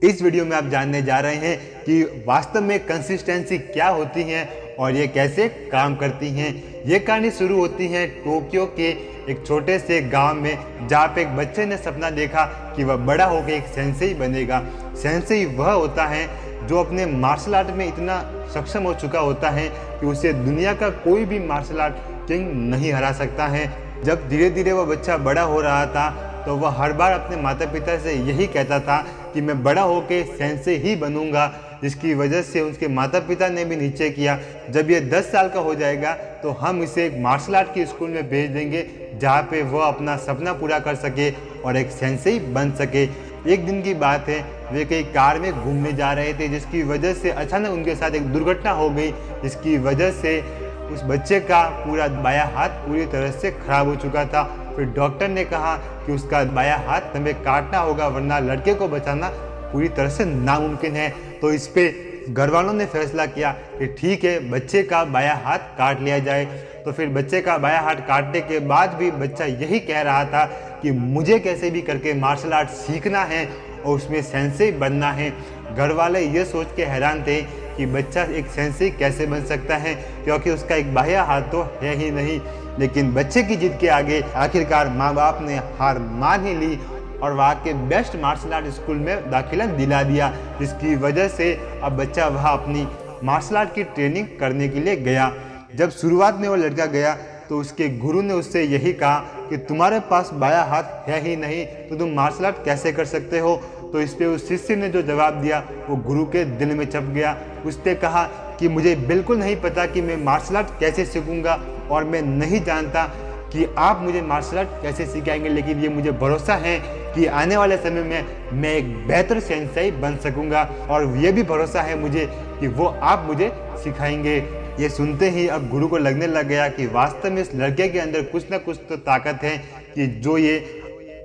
इस वीडियो में आप जानने जा रहे हैं कि वास्तव में कंसिस्टेंसी क्या होती है और ये कैसे काम करती हैं। ये कहानी शुरू होती है टोक्यो के एक छोटे से गांव में, जहाँ पे एक बच्चे ने सपना देखा कि वह बड़ा होकर एक सेंसेई बनेगा। सेंसेई वह होता है जो अपने मार्शल आर्ट में इतना सक्षम हो चुका होता है कि उसे दुनिया का कोई भी मार्शल आर्ट किंग नहीं हरा सकता है। जब धीरे धीरे वह बच्चा बड़ा हो रहा था तो वह हर बार अपने माता पिता से यही कहता था कि मैं बड़ा होकर सेंसेई ही बनूंगा, जिसकी वजह से उसके माता पिता ने भी निश्चय किया जब ये 10 साल का हो जाएगा तो हम इसे एक मार्शल आर्ट की स्कूल में भेज देंगे, जहाँ पे वह अपना सपना पूरा कर सके और एक सेंसेई बन सके। एक दिन की बात है, वे कई कार में घूमने जा रहे थे, जिसकी वजह से अचानक उनके साथ एक दुर्घटना हो गई, जिसकी वजह से उस बच्चे का पूरा बायां हाथ पूरी तरह से खराब हो चुका था। फिर डॉक्टर ने कहा कि उसका बायां हाथ हमें काटना होगा, वरना लड़के को बचाना पूरी तरह से नामुमकिन है। तो इस पे घर वालों ने फैसला किया कि ठीक है, बच्चे का बायां हाथ काट लिया जाए। तो फिर बच्चे का बायां हाथ काटने के बाद भी बच्चा यही कह रहा था कि मुझे कैसे भी करके मार्शल आर्ट सीखना है और उसमें सेंसेई बनना है। घर वाले ये सोच के हैरान थे कि बच्चा एक सेंसेई कैसे बन सकता है, क्योंकि उसका एक बाह्य हाथ तो है ही नहीं। लेकिन बच्चे की जिद के आगे आखिरकार माँ बाप ने हार मान ही ली और वहाँ के बेस्ट मार्शल आर्ट स्कूल में दाखिला दिला दिया, जिसकी वजह से अब बच्चा वहाँ अपनी मार्शल आर्ट की ट्रेनिंग करने के लिए गया। जब शुरुआत में वो लड़का गया तो उसके गुरु ने उससे यही कहा कि तुम्हारे पास बायां हाथ है ही नहीं तो तुम मार्शल आर्ट कैसे कर सकते हो। तो इस पे उस शिष्य ने जो जवाब दिया वो गुरु के दिल में छप गया। उसने कहा कि मुझे बिल्कुल नहीं पता कि मैं मार्शल आर्ट कैसे सीखूंगा और मैं नहीं जानता कि आप मुझे मार्शल आर्ट कैसे सिखाएंगे, लेकिन ये मुझे भरोसा है कि आने वाले समय में मैं एक बेहतर सेंसेई बन सकूंगा और ये भी भरोसा है मुझे कि वो आप मुझे सिखाएंगे। ये सुनते ही अब गुरु को लगने लग गया कि वास्तव में इस लड़के के अंदर कुछ ना कुछ तो ताकत है कि जो ये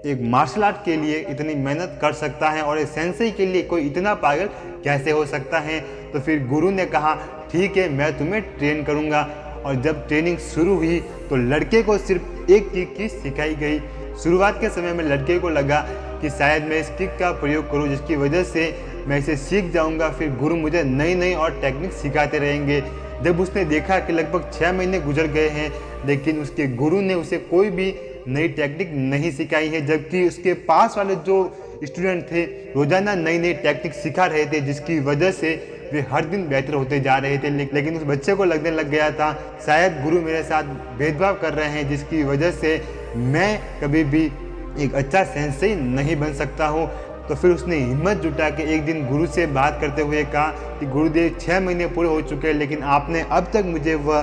एक मार्शल आर्ट के लिए इतनी मेहनत कर सकता है और एक सेंसेई के लिए कोई इतना पागल कैसे हो सकता है। तो फिर गुरु ने कहा ठीक है, मैं तुम्हें ट्रेन करूंगा। और जब ट्रेनिंग शुरू हुई तो लड़के को सिर्फ एक किक की सिखाई गई। शुरुआत के समय में लड़के को लगा कि शायद मैं इस किक का प्रयोग करूं, जिसकी वजह से मैं इसे सीख जाऊंगा, फिर गुरु मुझे नई नई और टेक्निक सिखाते रहेंगे। जब उसने देखा कि लगभग 6 महीने गुजर गए हैं लेकिन उसके गुरु ने उसे कोई भी नई टेक्निक नहीं सिखाई है, जबकि उसके पास वाले जो स्टूडेंट थे रोजाना नई नई टेक्निक सिखा रहे थे, जिसकी वजह से वे हर दिन बेहतर होते जा रहे थे। लेकिन उस बच्चे को लगने लग गया था शायद गुरु मेरे साथ भेदभाव कर रहे हैं, जिसकी वजह से मैं कभी भी एक अच्छा सेंसेई नहीं बन सकता हूँ। तो फिर उसने हिम्मत जुटा के एक दिन गुरु से बात करते हुए कहा कि गुरुदेव 6 महीने पूरे हो चुके हैं लेकिन आपने अब तक मुझे वह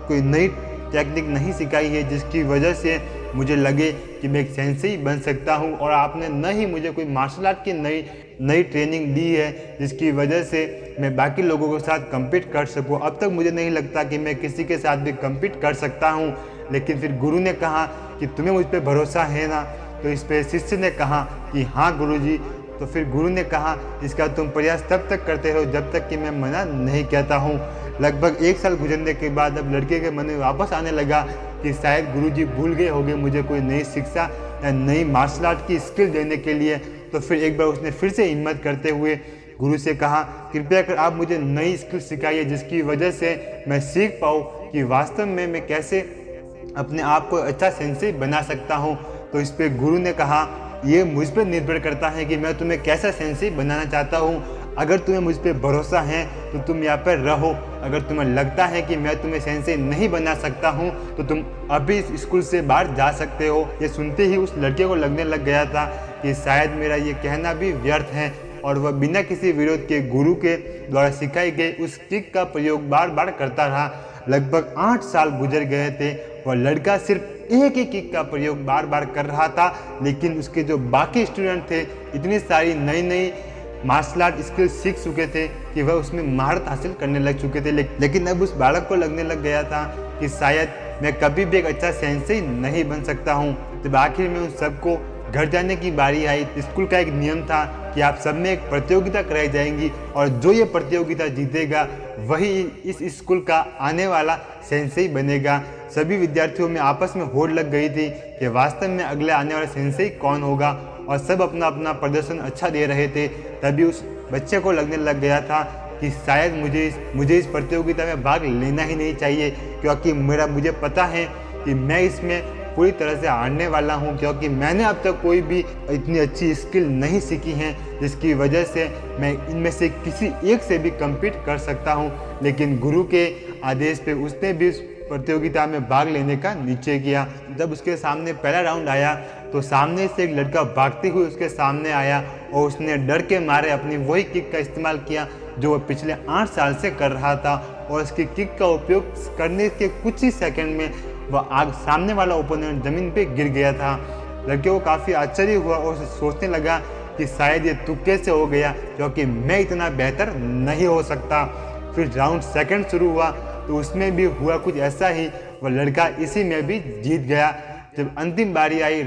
कोई नई टेक्निक नहीं सिखाई है जिसकी वजह से मुझे लगे कि मैं एक सेंसेई बन सकता हूँ, और आपने न ही मुझे कोई मार्शल आर्ट की नई ट्रेनिंग दी है जिसकी वजह से मैं बाकी लोगों के साथ कम्पीट कर सकूँ। अब तक मुझे नहीं लगता कि मैं किसी के साथ भी कम्पीट कर सकता हूँ। लेकिन फिर गुरु ने कहा कि तुम्हें मुझ पर भरोसा है ना। तो इस पर शिष्य ने कहा कि हाँ गुरुजी। तो फिर गुरु ने कहा इसका तुम प्रयास तब तक करते रहो जब तक कि मैं मना नहीं कहता हूँ। लगभग 1 साल गुजरने के बाद अब लड़के के मन में वापस आने लगा कि शायद गुरुजी भूल गए होंगे मुझे कोई नई शिक्षा या नई मार्शल आर्ट की स्किल देने के लिए। तो फिर एक बार उसने फिर से हिम्मत करते हुए गुरु से कहा कृपया कर आप मुझे नई स्किल सिखाइए जिसकी वजह से मैं सीख पाऊँ कि वास्तव में मैं कैसे अपने आप को अच्छा सेंसेई बना सकता हूँ। तो इस पर गुरु ने कहा ये मुझ पर निर्भर करता है कि मैं तुम्हें कैसा सेंसेई बनाना चाहता हूँ। अगर तुम्हें मुझ पर भरोसा है तो तुम यहाँ पर रहो, अगर तुम्हें लगता है कि मैं तुम्हें सेंसेई नहीं बना सकता हूँ तो तुम अभी इस स्कूल से बाहर जा सकते हो। ये सुनते ही उस लड़के को लगने लग गया था कि शायद मेरा ये कहना भी व्यर्थ है, और वह बिना किसी विरोध के गुरु के द्वारा सिखाई गई उस किक का प्रयोग बार बार करता रहा। लगभग 8 साल गुजर गए थे। वह लड़का सिर्फ एक ही किक का प्रयोग बार बार कर रहा था, लेकिन उसके जो बाकी स्टूडेंट थे इतनी सारी नई नई मार्शल आर्ट स्किल सीख चुके थे कि वह उसमें महारत हासिल करने लग चुके थे। लेकिन अब उस बालक को लगने लग गया था कि शायद मैं कभी भी एक अच्छा सेंसेई नहीं बन सकता हूँ। जब आखिर में उन सबको घर जाने की बारी आई, स्कूल का एक नियम था कि आप सब में एक प्रतियोगिता कराई जाएंगी और जो ये प्रतियोगिता जीतेगा वही इस स्कूल का आने वाला सेंसेई बनेगा। सभी विद्यार्थियों में आपस में होड़ लग गई थी कि वास्तव में अगले आने वाला सेंसेई कौन होगा, और सब अपना अपना प्रदर्शन अच्छा दे रहे थे, तभी उस बच्चे को लगने लग गया था कि शायद मुझे इस प्रतियोगिता में भाग लेना ही नहीं चाहिए, क्योंकि मुझे पता है कि मैं इसमें पूरी तरह से हारने वाला हूं, क्योंकि मैंने अब तक कोई भी इतनी अच्छी स्किल नहीं सीखी है जिसकी वजह से मैं इनमें से किसी एक से भी कम्पीट कर सकता हूं। लेकिन गुरु के आदेश पे उसने भी उस प्रतियोगिता में भाग लेने का निश्चय किया। जब उसके सामने पहला राउंड आया तो सामने से एक लड़का भागते हुए उसके सामने आया और उसने डर के मारे अपनी वही किक का इस्तेमाल किया जो वह पिछले 8 साल से कर रहा था, और उसकी किक का उपयोग करने के कुछ ही सेकंड में वह सामने वाला ओपोनेंट जमीन पे गिर गया था। लड़के को काफ़ी आश्चर्य हुआ और उसे सोचने लगा कि शायद ये तुक्के से हो गया, क्योंकि मैं इतना बेहतर नहीं हो सकता। फिर राउंड सेकंड शुरू हुआ तो उसमें भी हुआ कुछ ऐसा ही, वह लड़का इसी में भी जीत गया। जब अंतिम बारी आई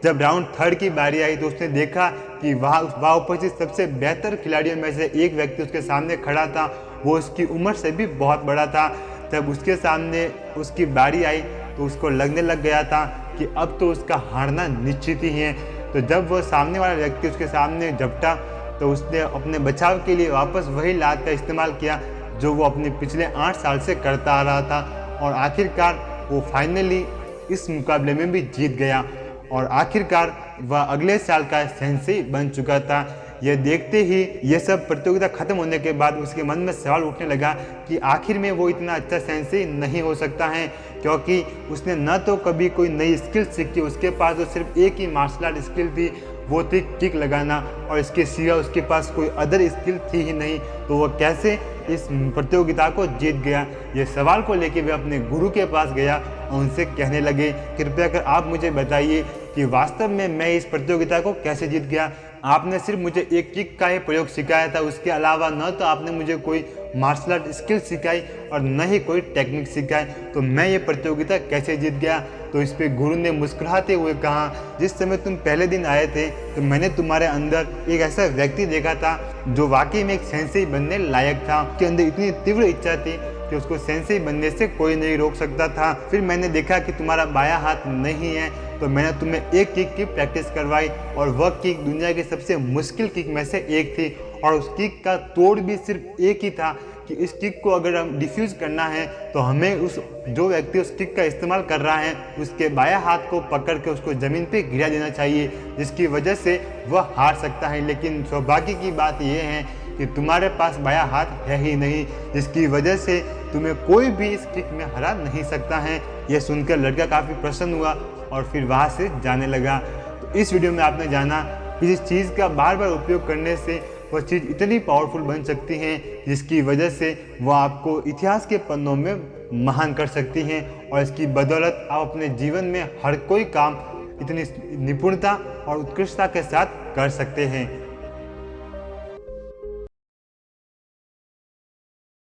जब राउंड थर्ड की बारी आई तो उसने देखा कि वहाँ उपस्थित सबसे बेहतर खिलाड़ियों में से एक व्यक्ति उसके सामने खड़ा था, वो उसकी उम्र से भी बहुत बड़ा था। जब उसके सामने उसकी बारी आई तो उसको लगने लग गया था कि अब तो उसका हारना निश्चित ही है। तो जब वो सामने वाला व्यक्ति उसके सामने झपटा तो उसने अपने बचाव के लिए वापस वही लात का इस्तेमाल किया जो वो अपने पिछले 8 साल से करता आ रहा था, और आखिरकार वो फाइनली इस मुकाबले में भी जीत गया और आखिरकार वह अगले साल का सेंसेई बन चुका था। यह देखते ही यह सब प्रतियोगिता खत्म होने के बाद उसके मन में सवाल उठने लगा कि आखिर में वो इतना अच्छा सेंसेई नहीं हो सकता है, क्योंकि उसने न तो कभी कोई नई स्किल सीखी, उसके पास तो सिर्फ एक ही मार्शल आर्ट स्किल थी, वो थी किक लगाना, और इसके सिवा उसके पास कोई अदर स्किल थी ही नहीं। तो वह कैसे इस प्रतियोगिता को जीत गया? ये सवाल को लेकर वे अपने गुरु के पास गया और उनसे कहने लगे, कृपया कर आप मुझे बताइए कि वास्तव में मैं इस प्रतियोगिता को कैसे जीत गया। आपने सिर्फ मुझे एक किक का ही प्रयोग सिखाया था, उसके अलावा न तो आपने मुझे कोई मार्शल आर्ट स्किल सिखाई और न ही कोई टेक्निक सिखाई, तो मैं ये प्रतियोगिता कैसे जीत गया? तो इस पे गुरु ने मुस्कुराते हुए कहा, जिस समय तुम पहले दिन आए थे तो मैंने तुम्हारे अंदर एक ऐसा व्यक्ति देखा था जो वाकई में एक सेंसेई बनने लायक था। उसके अंदर इतनी तीव्र इच्छा थी कि उसको सेंसेई बनने से कोई नहीं रोक सकता था। फिर मैंने देखा कि तुम्हारा बायां हाथ नहीं है, तो मैंने तुम्हें एक किक की प्रैक्टिस करवाई, और वह किक दुनिया की सबसे मुश्किल किक में से एक थी, और उस किक का तोड़ भी सिर्फ एक ही था कि इस किक को अगर हम डिफ्यूज़ करना है तो हमें जो व्यक्ति उस किक का इस्तेमाल कर रहा है उसके बायां हाथ को पकड़ के उसको ज़मीन पे गिरा देना चाहिए, जिसकी वजह से वह हार सकता है। लेकिन सौभाग्य की बात यह है कि तुम्हारे पास बायां हाथ है ही नहीं, जिसकी वजह से तुम्हें कोई भी इस किक में हरा नहीं सकता है। यह सुनकर लड़का काफ़ी प्रसन्न हुआ और फिर वहाँ से जाने लगा। तो इस वीडियो में आपने जाना कि इस चीज़ का बार बार उपयोग करने से वह चीज़ इतनी पावरफुल बन सकती है जिसकी वजह से वह आपको इतिहास के पन्नों में महान कर सकती हैं, और इसकी बदौलत आप अपने जीवन में हर कोई काम इतनी निपुणता और उत्कृष्टता के साथ कर सकते हैं।